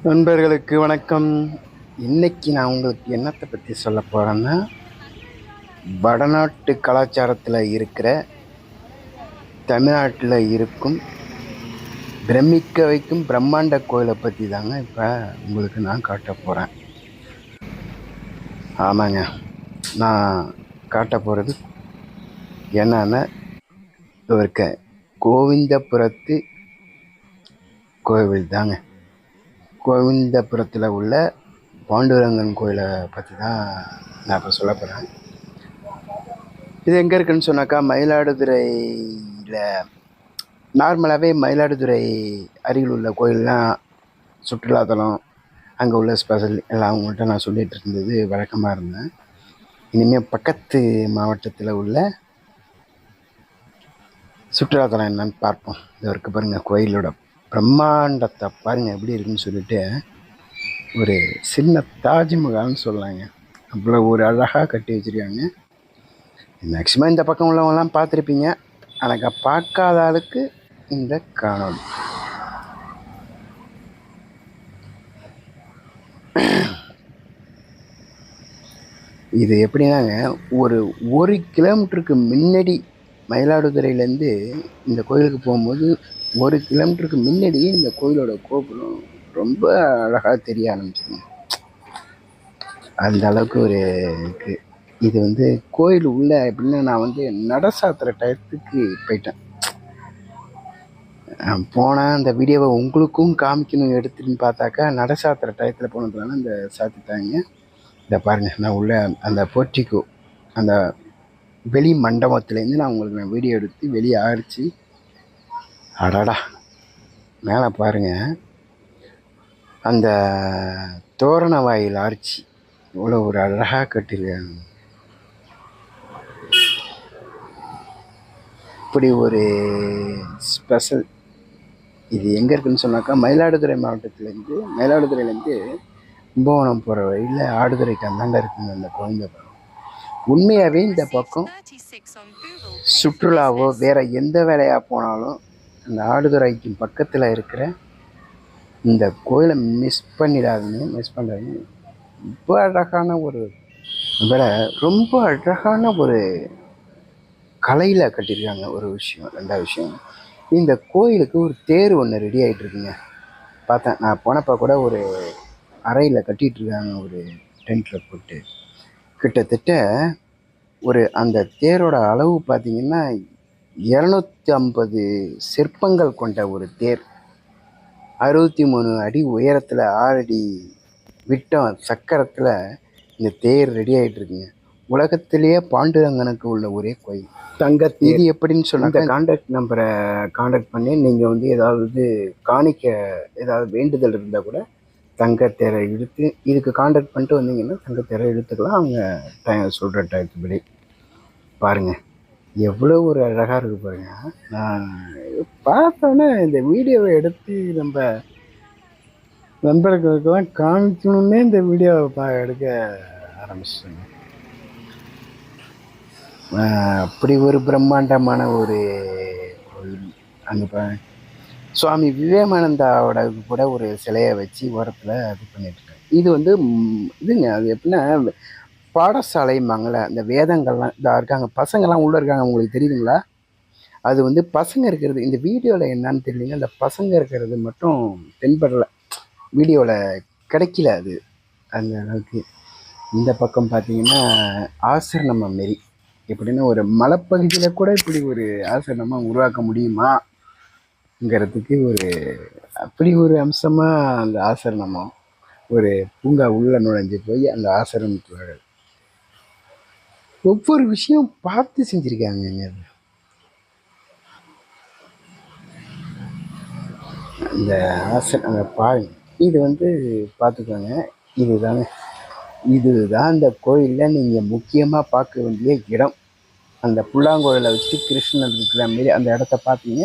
நண்பர்களுக்கு வணக்கம். இன்னைக்கு நான் உங்களுக்கு என்னத்தை பற்றி சொல்ல போகிறேன்னா, வடநாட்டு கலாச்சாரத்தில் இருக்கிற தமிழ்நாட்டில் இருக்கும் பிரமிக்க வைக்கும் பிரம்மாண்ட கோயிலை பற்றி தாங்க இப்போ உங்களுக்கு நான் காட்ட போகிறேன். ஆமாங்க, நான் காட்ட போகிறது என்னன்னா இருக்க கோவிந்தபுரத்து கோவில் தாங்க. கோவிந்தபுரத்தில் உள்ள பாண்டுரங்கன் கோயிலை பற்றி தான் நான் இப்போ சொல்ல போகிறேன். இது எங்கே இருக்குன்னு சொன்னாக்கா, மயிலாடுதுறையில் நார்மலாகவே மயிலாடுதுறை அருகில் உள்ள கோயிலெலாம் சுற்றுலாத்தலம், அங்கே உள்ள ஸ்பெஷல் எல்லாம் அவங்கள்ட்ட நான் சொல்லிகிட்டு இருந்தது வழக்கமாக இருந்தேன். இனிமேல் பக்கத்து மாவட்டத்தில் உள்ள சுற்றுலாத்தலம் என்னன்னு பார்ப்போம். இது வரைக்கும் பாருங்கள், கோயிலோட பிரம்மாண்டத்தை பாருங்கள் எப்படி இருக்குன்னு சொல்லிட்டு ஒரு சின்ன தாஜ்மஹால்னு சொல்லலாங்க. அவ்வளோ ஒரு அழகாக கட்டி வச்சுருக்காங்க. மேக்சிமம் இந்த பக்கம் உள்ளவங்கலாம் பார்த்துருப்பீங்க. ஆனால் பார்க்காத ஆளுக்கு இந்த காணொளி. இது எப்படின்னாங்க, ஒரு கிலோமீட்டருக்கு முன்னாடி மயிலாடுதுறையிலேருந்து இந்த கோயிலுக்கு போகும்போது 1 கிலோமீட்டருக்கு முன்னாடியே இந்த கோயிலோட கோபுரம் ரொம்ப அழகாக தெரிய ஆரம்பிச்சிருங்க. அந்த அளவுக்கு ஒரு இருக்குது. இது கோயில் உள்ள எப்படின்னா, நான் நட சாத்துற டயத்துக்கு போயிட்டேன். போனால் அந்த வீடியோவை உங்களுக்கும் காமிக்கணும் எடுத்துன்னு பார்த்தாக்கா, நட சாத்துற டயத்தில் போனதுனால இந்த சாத்திட்டாங்க. இதை பாருங்கள், நான் உள்ள அந்த போர்ட்டிகோ அந்த வெளி மண்டபத்துலேருந்து நான் வீடியோ எடுத்து வெளியே ஆடிச்சு. அடடா, மேலே பாருங்கள், அந்த தோரண வாயில் ஆர்ச்சி இவ்வளோ ஒரு அழகாக கட்டிருக்காங்க. இப்படி ஒரு ஸ்பெஷல் இது எங்கே இருக்குதுன்னு சொன்னாக்கா, மயிலாடுதுறையிலேருந்து கும்பகோணம் போகிற வழியில் ஆடுதுறைக்கு அந்தாண்ட இருக்குங்க அந்த கோவிந்தபுரம். உண்மையாகவே இந்த பக்கம் சுற்றுலாவோ வேறு எந்த வேலையாக போனாலும் அந்த ஆடுதுறைக்கு பக்கத்தில் இருக்கிற இந்த கோயிலை மிஸ் பண்ணுறாங்க. ரொம்ப அழகான ஒரு ரொம்ப அழகான ஒரு கலையில் கட்டியிருக்காங்க. ஒரு விஷயம். ரெண்டாவது விஷயம், இந்த கோயிலுக்கு ஒரு தேர் ஒன்று ரெடி ஆகிட்டு இருக்குங்க. பார்த்தேன், நான் போனப்போ கூட ஒரு அறையில் கட்டிகிட்ருக்காங்க, ஒரு டென்ட்டில் போட்டு. கிட்டத்தட்ட அந்த தேரோட அளவு பார்த்திங்கன்னா 250 சிற்பங்கள் கொண்ட ஒரு தேர். 63 அடி உயரத்தில் 6 அடி விட்டம் சக்கரத்தில் இந்த தேர் ரெடி ஆகிட்டு இருக்குங்க. உலகத்திலேயே பாண்டுரங்கனுக்கு உள்ள ஒரே கோயில் தங்கத்தேர். இது எப்படின்னு சொன்னால், இந்த கான்டாக்ட் நம்பரை கான்டாக்ட் பண்ணி நீங்கள் ஏதாவது காணிக்க ஏதாவது வேண்டுதல் இருந்தால் கூட தங்கத்தேரை இழுத்து இதுக்கு கான்டாக்ட் பண்ணிட்டு வந்தீங்கன்னா தங்கத்தேரை இழுத்துக்கலாம். அவங்க சொல்கிற டயத்துப்படி பாருங்கள், எவ்வளோ ஒரு அழகாக இருக்குது பாருங்கள். நான் பார்த்தோன்னே இந்த வீடியோவை எடுத்து நம்ம நண்பர்களுக்கெல்லாம் காமிக்கணுன்னே இந்த வீடியோவை எடுக்க ஆரம்பிச்சிட்டேங்க. அப்படி ஒரு பிரம்மாண்டமான ஒரு கோயில். அங்கே சுவாமி விவேகானந்தாவோட கூட ஒரு சிலையை வச்சு ஓரத்தில் இது பண்ணிட்டுருக்காங்க. இது இதுங்க, அது எப்படின்னா பாடசாலை மங்கள அந்த வேதங்கள்லாம் இதாக இருக்காங்க, பசங்கள்லாம் உள்ளே இருக்காங்க. உங்களுக்கு தெரியுதுங்களா? அது பசங்க இருக்கிறது இந்த வீடியோவில் என்னன்னு தெரியலைங்க. அந்த பசங்க இருக்கிறது மட்டும் தென்படலை, வீடியோவில் கிடைக்கல. அது அந்த அளவுக்கு. இந்த பக்கம் பார்த்தீங்கன்னா ஆசிரமம் மாரி, எப்படின்னா ஒரு மலைப்பகுதியில் கூட இப்படி ஒரு ஆசிரமமாக உருவாக்க முடியுமாங்கிறதுக்கு அப்படி ஒரு அம்சமாக அந்த ஆசிரமம் ஒரு பூங்கா உள்ள நுழைஞ்சு போய் அந்த ஆசிரமத்தில் ஒவ்வொரு விஷயம் பார்த்து செஞ்சுருக்காங்க. அந்த அந்த பாருங்க, இது பார்த்துக்கோங்க. இதுதான் இந்த கோயிலில் நீங்கள் முக்கியமாக பார்க்க வேண்டிய இடம். அந்த புல்லாங்கோயிலை வச்சு கிருஷ்ணன் இருக்கிற மாரி அந்த இடத்த பார்த்தீங்க.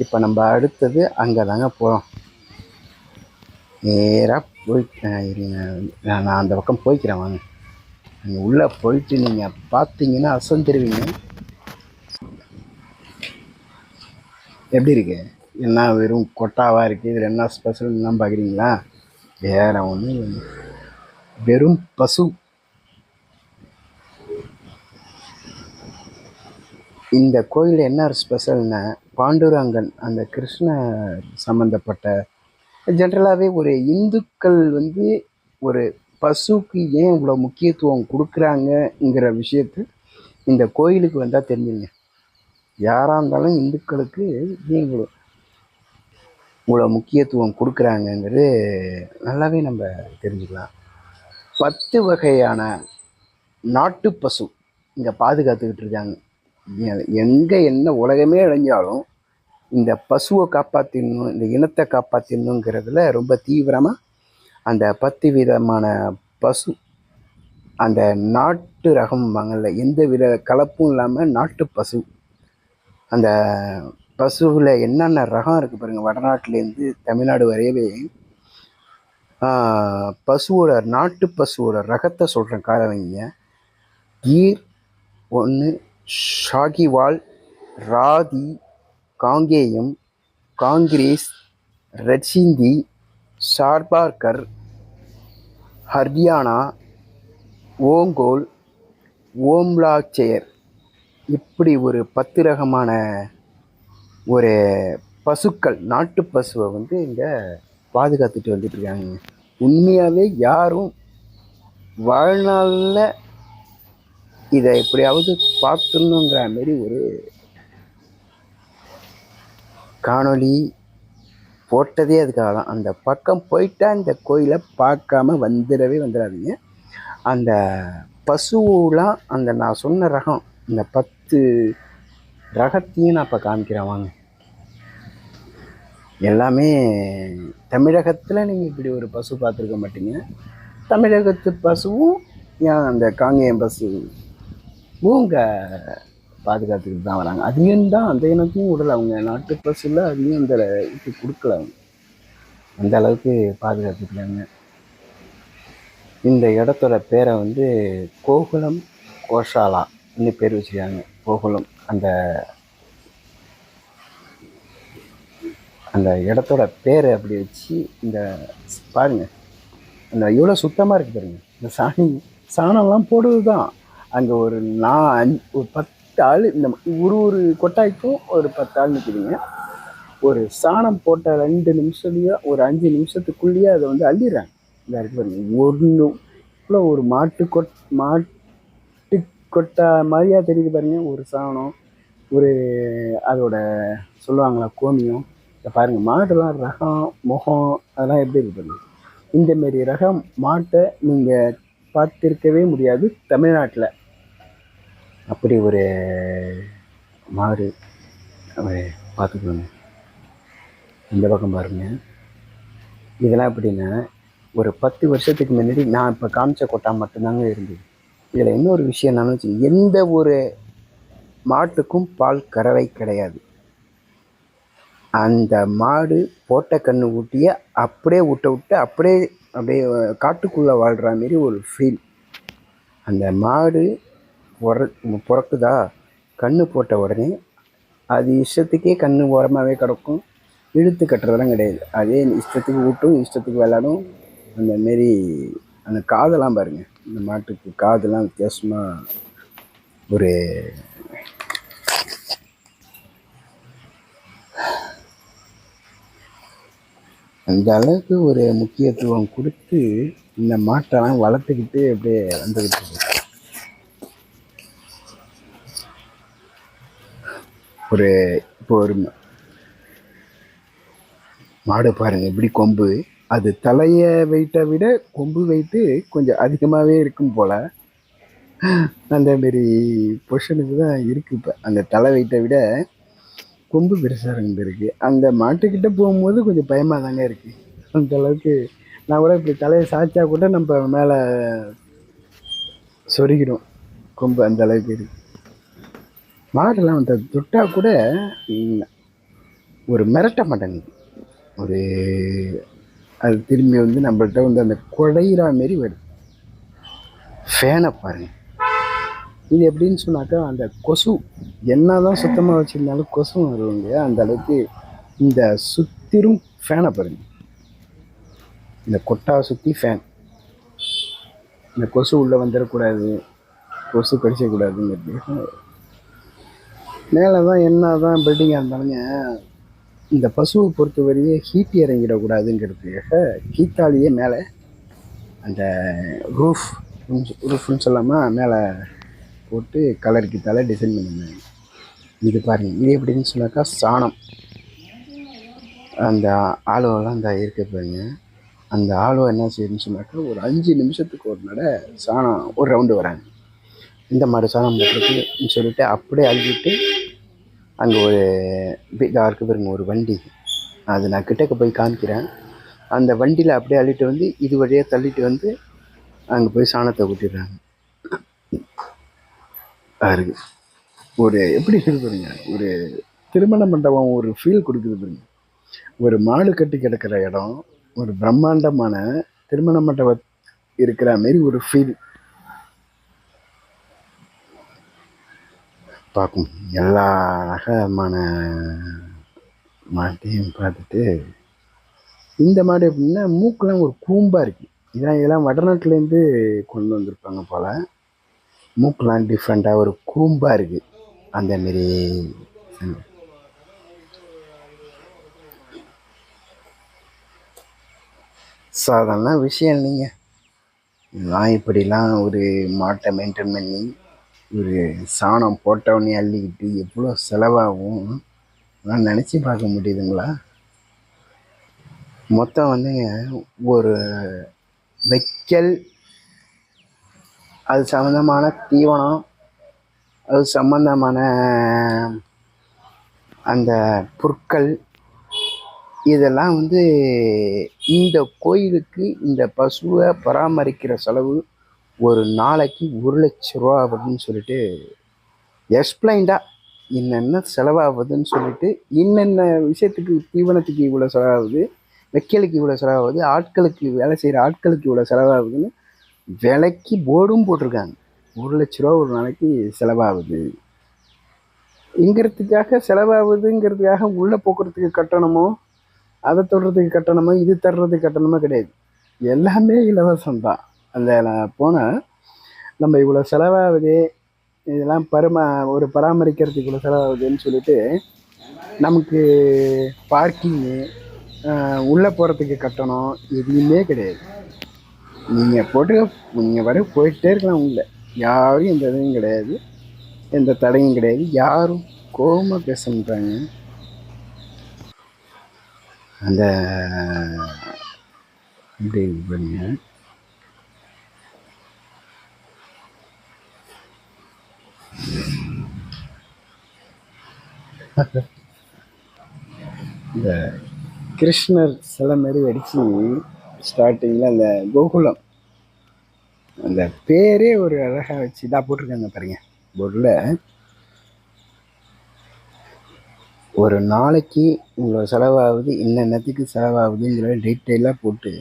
இப்போ நம்ம அடுத்தது அங்கே தாங்க போகிறோம். நேராக போயிட்டு நான் அந்த பக்கம் போய்க்கிறேன் வாங்க. நீங்கள் உள்ளே போயிட்டு நீங்கள் பார்த்தீங்கன்னா அசந்துருவீங்க. எப்படி இருக்கு? என்ன வெறும் கொட்டாவாக இருக்குது, இதில் என்ன ஸ்பெஷல்லாம் பார்க்குறீங்களா? வேற ஒன்றும் வெறும் பசு. இந்த கோயில் என்ன ஸ்பெஷல்னா, பாண்டுரங்கன் அந்த கிருஷ்ண சம்மந்தப்பட்ட ஜென்ரலாகவே ஒரு இந்துக்கள் வந்து ஒரு பசுக்கு ஏன் இவ்வளோ முக்கியத்துவம் கொடுக்குறாங்கங்கிற விஷயத்து இந்த கோயிலுக்கு வந்தால் தெரிஞ்சுங்க. யாராக இருந்தாலும் இந்துக்களுக்கு ஏன் இவ்வளோ முக்கியத்துவம் கொடுக்குறாங்கங்கிறது நல்லாவே நம்ம தெரிஞ்சுக்கலாம். 10 வகையான நாட்டு பசு இங்கே பாதுகாத்துக்கிட்டு இருக்காங்க. எங்கே என்ன உலகமே அழிஞ்சாலும் இந்த பசுவை காப்பாற்றிடணும், இந்த இனத்தை காப்பாற்றிடணுங்கிறதுல ரொம்ப தீவிரமாக அந்த 10 விதமான பசு, அந்த நாட்டு ரகம்பாங்கள்ல, எந்த வித கலப்பும் இல்லாமல் நாட்டு பசு. அந்த பசுவில் என்னென்ன ரகம் இருக்குது பாருங்கள், வடநாட்டிலேருந்து தமிழ்நாடு வரையவே. பசுவோட நாட்டு பசுவோட ரகத்தை சொல்கிறேன் காலை வைங்க. கீர் ஒன்று, ஷாகிவால், ராதி, காங்கேயம், காங்கிரீஸ், ரெட் சிந்தி, சார்பார்கர், ஹரியானா, ஓங்கோல், ஓம்லாச்சேர், இப்படி ஒரு 10 ரகமான ஒரு பசுக்கள், நாட்டு பசுவை வந்து இங்கே பாதுகாத்துட்டு வந்துட்டு இருக்காங்க. உண்மையாகவே யாரும் வாழ்நாளில் இதை எப்படியாவது பார்த்துணுங்கிற மாரி ஒரு காணொளி போட்டதே அதுக்காக தான். அந்த பக்கம் போயிட்டா இந்த கோயிலை பார்க்காம வந்துடாதீங்க. அந்த பசுலாம் அந்த நான் சொன்ன ரகம், இந்த 10 ரகத்தையும் நான் இப்போ காமிக்கிறேன் வாங்க. எல்லாமே தமிழகத்தில் நீங்கள் இப்படி ஒரு பசு பார்த்துருக்க மாட்டீங்க. தமிழகத்து பசுவும் ஏன் அந்த காங்கேயம் பசுவும் இங்கே பாதுகாத்துக்கிட்டு தான் வராங்க. அதையும் தான், அந்த இனத்தையும் விடலை அவங்க. நாட்டு பசுல அதையும் அந்த இது கொடுக்கல அவங்க, அந்த அளவுக்கு பாதுகாத்துக்கிறாங்க. இந்த இடத்தோட பேரை வந்து கோகுலம் கோஷாலா இன்னும் பேர் வச்சுருக்காங்க. கோகுலம் அந்த இடத்தோட பேரை அப்படி வச்சு இந்த பாருங்கள், அந்த எவ்வளோ சுத்தமாக இருக்குது பாருங்கள். இந்த சாணம்லாம் போடுறது தான். அங்கே ஒரு 10 ஆள், இந்த ஒரு கொட்டாய்க்கும் ஒரு 10 ஆள் நிற்கிதுங்க. ஒரு சாணம் போட்ட 2 நிமிஷத்துலேயோ ஒரு 5 நிமிஷத்துக்குள்ளேயே அதை வந்து அள்ளிடுறாங்க. இந்த இருக்கு பாருங்க, ஒரு மாட்டு கொட்டா மாதிரியா தெரியுது பாருங்க. ஒரு சாணம், ஒரு அதோட சொல்லுவாங்களா கோமியம். இதை பாருங்கள், மாடுலாம் ரகம் முகம் அதெல்லாம் எப்படி இருக்கு பாருங்க. இந்தமாரி ரகம் மாட்டை நீங்கள் பார்த்துருக்கவே முடியாது தமிழ்நாட்டில். அப்படி ஒரு மாடு பார்த்துக்கோங்க. இந்த பக்கம் பாருங்கள். இதெல்லாம் எப்படின்னா, ஒரு 10 வருஷத்துக்கு முன்னாடி நான் இப்போ காமிச்ச கொட்டா மட்டும்தாங்க இருந்தது. இதில் இன்னொரு விஷயம் என்னன்னு வச்சு, எந்த ஒரு மாட்டுக்கும் பால் கறவை கிடையாது. அந்த மாடு போட்ட கன்று ஊட்டிய அப்படியே விட்டு அப்படியே காட்டுக்குள்ளே வாழ்கிற மாரி ஒரு ஃபீல். அந்த மாடு பிறக்குதா, கன்று போட்ட உடனே அது இஷ்டத்துக்கே கன்று ஓரமாகவே கிடக்கும். இழுத்து கட்டுறதெல்லாம் கிடையாது. அதே இஷ்டத்துக்கு ஊட்டும், இஷ்டத்துக்கு விளாடும். அந்தமாரி அந்த காதெல்லாம் பாருங்கள், இந்த மாட்டுக்கு காதெல்லாம் வித்தியாசமாக ஒரு அந்த அளவுக்கு ஒரு முக்கியத்துவம் கொடுத்து இந்த மாட்டெல்லாம் வளர்த்துக்கிட்டு அப்படியே வந்துக்கிட்டு இருக்கு. இப்போ ஒரு மாடு பாருங்கள், இப்படி கொம்பு, அது தலையை வெயிட்டை விட கொம்பு வெயிட்டு கொஞ்சம் அதிகமாகவே இருக்கும் போல். அந்தமாரி பொசிஷனுக்கு தான் இருக்குது. இப்போ அந்த தலை வெயிட்டை விட கொம்பு பெருசாக இருந்துருக்கு. அந்த மாட்டுக்கிட்ட போகும்போது கொஞ்சம் பயமாக தாங்க இருக்குது. அந்த அளவுக்கு நான் கூட இப்படி தலையை சாய்ச்சா கூட நம்ம மேலே சொருகிடும் கொம்பு, அந்த அளவுக்கு இருக்குது. மாடெல்லாம் வந்து தொட்டால் கூட ஒரு மிரட்ட மாட்டேங்குது. ஒரு அது திரும்பி வந்து நம்மள்கிட்ட வந்து அந்த குடையிறா மாரி வருது. ஃபேனை பாருங்கள். இது எப்படின்னு சொன்னாக்கா, அந்த கொசு என்ன தான் சுத்தமாக வச்சுருந்தாலும் கொசு வருவாங்க. அந்த அளவுக்கு இந்த சுத்திரும் ஃபேனை பாருங்க. இந்த கொட்டா சுற்றி ஃபேன். இந்த கொசு உள்ளே வந்துடக்கூடாது, கொசு கடிச்சக்கூடாதுங்கிறது. மேலே தான் என்ன தான் பில்டிங்காக இருந்தாலுங்க, இந்த பசுவை பொறுத்தவரையே ஹீட் இறங்கிடக்கூடாதுங்கிறதுக்காக கீத்தாலேயே மேலே அந்த ரூஃப்னு சொல்லாமல் மேலே போட்டு கலர் கீத்தால டிசைன் பண்ணியிருந்தாங்க. இது பாருங்கள், இது எப்படின்னு சொன்னாக்கா சாணம். அந்த ஆளுவெல்லாம் அந்த இருக்க பாருங்க, அந்த ஆளுவை என்ன செய்யுதுன்னு சொன்னாக்கா ஒரு 5 நிமிஷத்துக்கு ஒரு நடை சாணம் ஒரு ரவுண்டு வராங்க. இந்த மாதிரி சாணம் போட்டுருக்குன்னு சொல்லிட்டு அப்படியே அழுகிட்டு அங்கே ஒரு இதாக இருக்குது பாருங்க, ஒரு வண்டி. அது நான் கிட்டக்க போய் காமிக்கிறேன். அந்த வண்டியில் அப்படியே அள்ளிட்டு வந்து இது வழியாக தள்ளிட்டு வந்து அங்கே போய் சாணத்தை ஊட்டிடுறாங்க. பாருங்க, ஒரு எப்படி இருக்குது பாருங்க, ஒரு திருமண மண்டபம் ஒரு ஃபீல் கொடுக்குது பாருங்க. ஒரு மாடு கட்டி கிடக்கிற இடம், ஒரு பிரம்மாண்டமான திருமண மண்டபம் இருக்கிற மாரி ஒரு ஃபீல் பார்க்கும். எல்லா ரகமான மாட்டையும் பார்த்துட்டு, இந்த மாடு எப்படின்னா மூக்கெலாம் ஒரு கூம்பாக இருக்குது. இதெல்லாம் வடநாட்டிலேருந்து கொண்டு வந்திருப்பாங்க போல். மூக்கெலாம் டிஃப்ரெண்ட்டாக ஒரு கூம்பாக இருக்குது. அந்தமாரி சாதாரண விஷயம் இல்லைங்க. இதெல்லாம் இப்படிலாம் ஒரு மாட்டை மெயின்டைன் பண்ணி ஒரு சாணம் போட்டவனே அள்ளிக்கிட்டு எவ்வளோ செலவாகும் நான் நினச்சி பார்க்க முடியுதுங்களா? மொத்தம் வந்துங்க ஒரு வைக்கல், அது சம்மந்தமான தீவனம், அது சம்மந்தமான அந்த புற்கள், இதெல்லாம் வந்து இந்த கோயிலுக்கு இந்த பசுவை பராமரிக்கிற செலவு ஒரு நாளைக்கு 1,00,000 ரூபா அப்படின்னு சொல்லிட்டு எக்ஸ்பிளைன்டாக என்னென்ன செலவாகுதுன்னு சொல்லிட்டு, இன்னென்ன விஷயத்துக்கு தீவனத்துக்கு இவ்வளோ செலவாகுது, வைக்கலுக்கு இவ்வளோ செலவாகுது, ஆட்களுக்கு வேலை செய்கிற ஆட்களுக்கு இவ்வளோ செலவாகுதுன்னு விலைக்கு போர்டும் போட்டிருக்காங்க. 1,00,000 ரூபா ஒரு நாளைக்கு செலவாகுது இங்கிறதுக்காக, செலவாகுதுங்கிறதுக்காக உள்ளே போக்குறதுக்கு கட்டணமோ, அதை தொடுறதுக்கு கட்டணமோ, இது தர்றதுக்கு கட்டணமோ கிடையாது. எல்லாமே இலவசம்தான். அதில் போனால் நம்ம இவ்வளோ செலவாகுது, இதெல்லாம் ஒரு பராமரிக்கிறதுக்கு இவ்வளோ செலவாகுதுன்னு சொல்லிட்டு நமக்கு பார்க்கிங்கு, உள்ளே போகிறதுக்கு கட்டணம் எதுவுமே கிடையாது. நீங்கள் வர போயிட்டே இருக்கலாம். உள்ள யாரும் எந்த இதுவும் கிடையாது, எந்த தடையும் கிடையாது. யாரும் கோபமாக பேச மாட்டாங்க. அந்த இப்படி பண்ணுங்க. இந்த கிருஷ்ணர் சிலை மாரி அடித்து ஸ்டார்டிங்கில் அந்த கோகுலம் அந்த பேரே ஒரு அழகாக வச்சு இதாக போட்டிருக்காங்க பாருங்க. பொருளை ஒரு நாளைக்கு இவ்வளோ செலவாகுது, என்னென்னத்துக்கு செலவாகுதுங்கிற டீட்டெயிலாக போட்டு,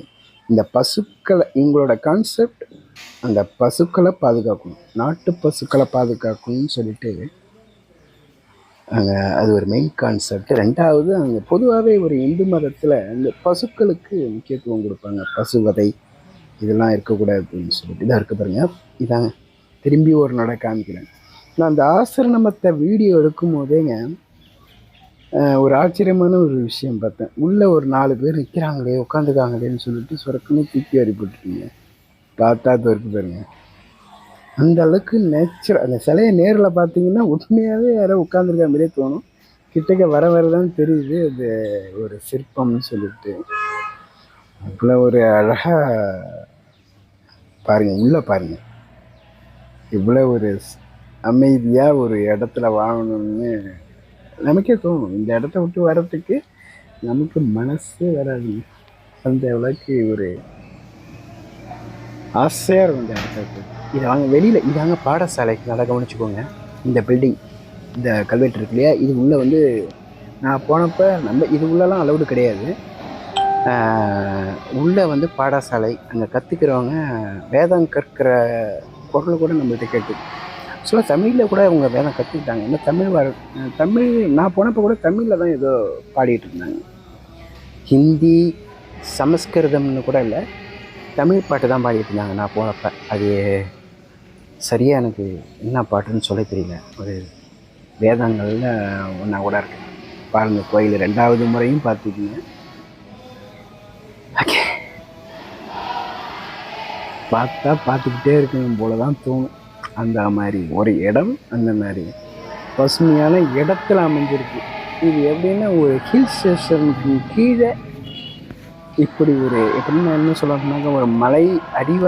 இந்த பசுக்களை, இவங்களோட கான்செப்ட் அந்த பசுக்களை பாதுகாக்கணும், நாட்டு பசுக்களை பாதுகாக்கணும்னு சொல்லிட்டு அங்கே அது ஒரு மெயின் கான்செப்ட். ரெண்டாவது, அங்கே பொதுவாகவே ஒரு இந்து மதத்தில் இந்த பசுக்களுக்கு முக்கியத்துவம் கொடுப்பாங்க. பசுவதை இதெல்லாம் இருக்கக்கூடாதுன்னு சொல்லிட்டு இதாக இருக்க பாருங்க. இதாங்க திரும்பி ஒரு நட காமிக்கிறேன். நான் அந்த ஆசிரமத்தை வீடியோ எடுக்கும் போதேங்க ஒரு ஆச்சரியமான ஒரு விஷயம் பார்த்தேன். உள்ளே ஒரு 4 பேர் நிற்கிறாங்களே, உட்காந்துக்காங்களேன்னு சொல்லிட்டு சொரக்குன்னு தூக்கி அறிப்பட்டுருங்க. பார்த்தா இருக்கு பாருங்க. அந்த அளவுக்கு நேச்சுரல். அந்த சிலையை நேரில் பார்த்தீங்கன்னா உண்மையாகவே யாரோ உட்காந்துருக்க மாதிரியே தோணும். கிட்டக்க வரதான் தெரியுது அது ஒரு சிற்பம்னு சொல்லிட்டு. அவ்வளோ ஒரு அழகாக பாருங்கள், உள்ளே பாருங்கள், இவ்வளோ ஒரு அமைதியாக ஒரு இடத்துல வாழணும்னு நமக்கே தோணும். இந்த இடத்த விட்டு வர்றதுக்கு நமக்கு மனசு வராதுங்க. அந்த அளவுக்கு ஒரு ஆசையாக இருக்கும் இந்த இடத்த விட்டு. இதை வாங்க வெளியில், இதாங்க பாடசாலை. நல்லா கவனிச்சுக்கோங்க. இந்த பில்டிங், இந்த கல்வெட்டு இருக்கு இல்லையா, இது உள்ளே வந்து நான் போனப்போ இது உள்ளெல்லாம் அலௌடு கிடையாது. உள்ளே வந்து பாடசாலை, அங்கே கற்றுக்கிறவங்க வேதம் கற்கிற பொருள் கூட நம்மள்கிட்ட கேட்டு சில தமிழில் கூட அவங்க வேதம் கற்றுக்கிட்டாங்க. ஏன்னா தமிழ் நான் போனப்போ கூட தமிழில் தான் ஏதோ பாடிட்டு இருந்தாங்க. ஹிந்தி, சமஸ்கிருதம்னு கூட இல்லை, தமிழ் பாட்டு தான் பாடிட்டு இருந்தாங்க நான் போனப்போ. அது சரியாக எனக்கு என்ன பாட்டுன்னு சொல்ல தெரியல. ஒரு வேதங்களில் ஒன்றா கூட இருக்கு. பாருங்கள், கோயில் 2வது முறையும் பார்த்துக்கிங்க. ஓகே, பார்த்தா பார்த்துக்கிட்டே இருக்கணும் போல தான் தோணும். அந்த மாதிரி ஒரு இடம், அந்த மாதிரி பசுமையான இடத்துல அமைஞ்சிருக்கு. இது எப்படின்னா ஒரு ஹில் ஸ்டேஷனுக்கு கீழே இப்படி ஒரு, எப்படின்னா என்ன சொல்லணும்னாக்க, ஒரு மலை அடிவார